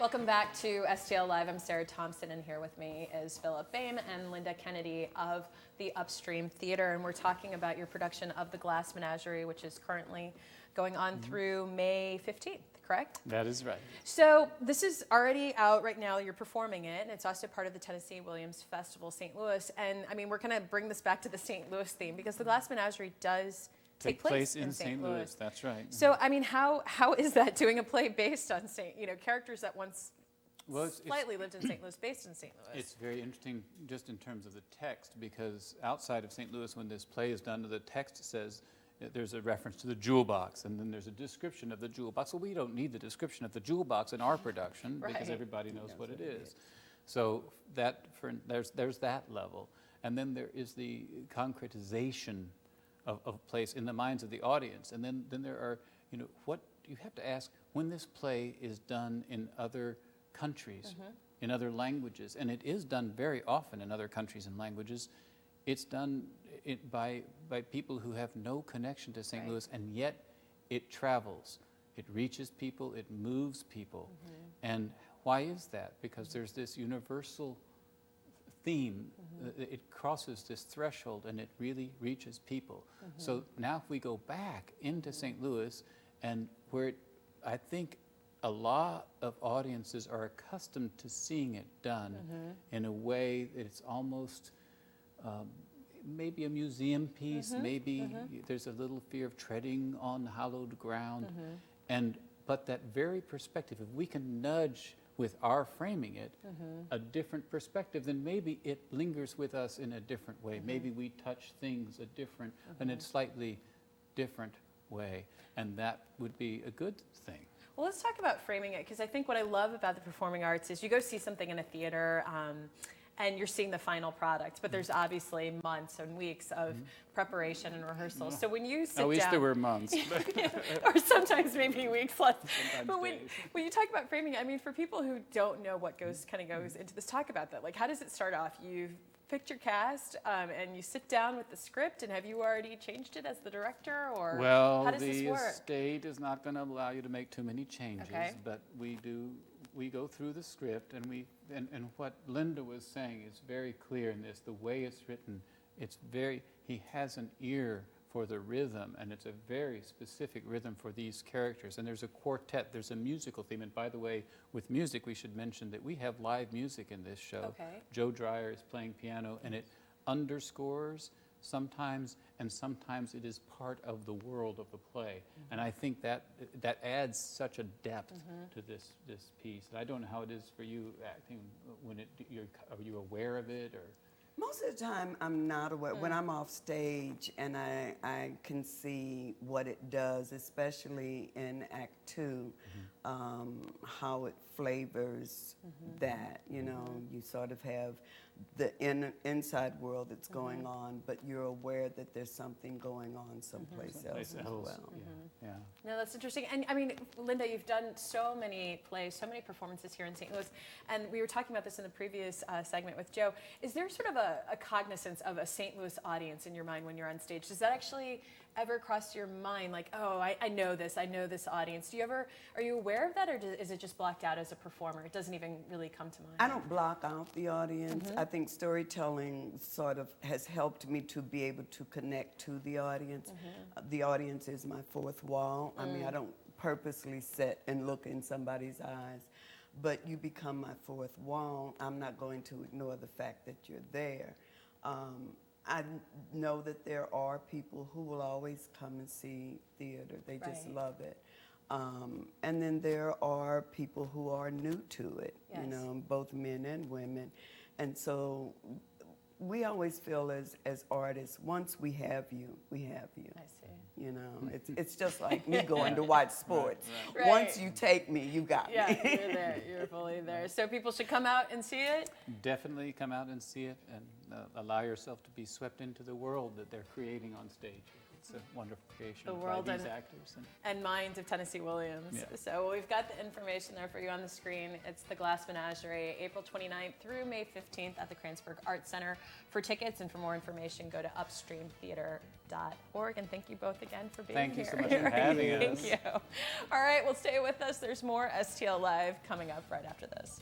Welcome back to STL Live. I'm Sarah Thompson, and here with me is Philip Boehm and Linda Kennedy of the Upstream Theatre, and we're talking about your production of the Glass Menagerie, which is currently going on through May 15th, correct? That is right. So this is already out right now. You're performing it, and it's also part of the Tennessee Williams Festival, St. Louis. And I mean, we're going to bring this back to the St. Louis theme because the Glass Menagerie does take place in St. Louis. That's right. So, I mean, how is that doing a play based on characters that once slightly lived in St. Louis, based in St. Louis? It's very interesting just in terms of the text, because outside of St. Louis, when this play is done, the text says there's a reference to the jewel box, and then there's a description of the jewel box. Well, we don't need the description of the jewel box in our production because everybody knows what it is. So there's that level. And then there is the concretization of place in the minds of the audience. And then there are, what you have to ask, when this play is done in other countries, in other languages, and it is done very often in other countries and languages, it's done by people who have no connection to St. Louis, and yet it travels. It reaches people, it moves people. And why is that? Because there's this universal theme. It crosses this threshold and it really reaches people. So now if we go back into St. Louis, and where I think a lot of audiences are accustomed to seeing it done in a way that it's almost maybe a museum piece, maybe there's a little fear of treading on hallowed ground. But that very perspective, if we can nudge with our framing it a different perspective, then maybe it lingers with us in a different way. Maybe we touch things in a slightly different way, and that would be a good thing. Well, let's talk about framing it, because I think what I love about the performing arts is you go see something in a theater and you're seeing the final product, but there's obviously months and weeks of preparation and rehearsal. So when you sit down... I wish there were months. Or sometimes maybe weeks less. But when you talk about framing it, I mean, for people who don't know what goes into this, talk about that. Like, how does it start off? You've picked your cast and you sit down with the script, and have you already changed it as the director, or how does this work? Well, the state is not going to allow you to make too many changes, but we go through the script, and and what Linda was saying is very clear in this. The way it's written, he has an ear for the rhythm, and it's a very specific rhythm for these characters. And there's a quartet, there's a musical theme. And by the way, with music, we should mention that we have live music in this show. Joe Dreyer is playing piano, and it underscores sometimes, and sometimes it is part of the world of the play. And I think that adds such a depth to this piece. And I don't know how it is for you acting. Are you aware of it, or? Most of the time, I'm not aware. When I'm off stage and I can see what it does, especially in Act 2, how it flavors that. You sort of have the inside world that's going on, but you're aware that there's something going on someplace else as well. No, that's interesting. And I mean, Linda, you've done so many plays, so many performances here in St. Louis, and we were talking about this in the previous segment with Joe. Is there sort of a cognizance of a St. Louis audience in your mind when you're on stage? Does that actually ever cross your mind, like, oh, I know this audience? Are you aware of that, or is it just blocked out as a performer? It doesn't even really come to mind. I don't block out the audience. I think storytelling sort of has helped me to be able to connect to the audience. The audience is my fourth wall. I mean, I don't purposely sit and look in somebody's eyes, but you become my fourth wall. I'm not going to ignore the fact that you're there. I know that there are people who will always come and see theater. They just love it. And then there are people who are new to it, both men and women. And so we always feel as artists, once we have you, we have you. I see. It's just like me going to watch sports. Once you take me, you got me. Yeah, you're there. You're fully there. So people should come out and see it? Definitely come out and see it. And allow yourself to be swept into the world that they're creating on stage. It's a wonderful creation The by world these and- actors. And Minds of Tennessee Williams. Yeah. So we've got the information there for you on the screen. It's the Glass Menagerie, April 29th through May 15th at the Kranzberg Arts Center. For tickets and for more information, go to upstreamtheatre.org. And thank you both again for being Thank here. you so much for having us. Thank you. All right, well, stay with us. There's more STL Live coming up right after this.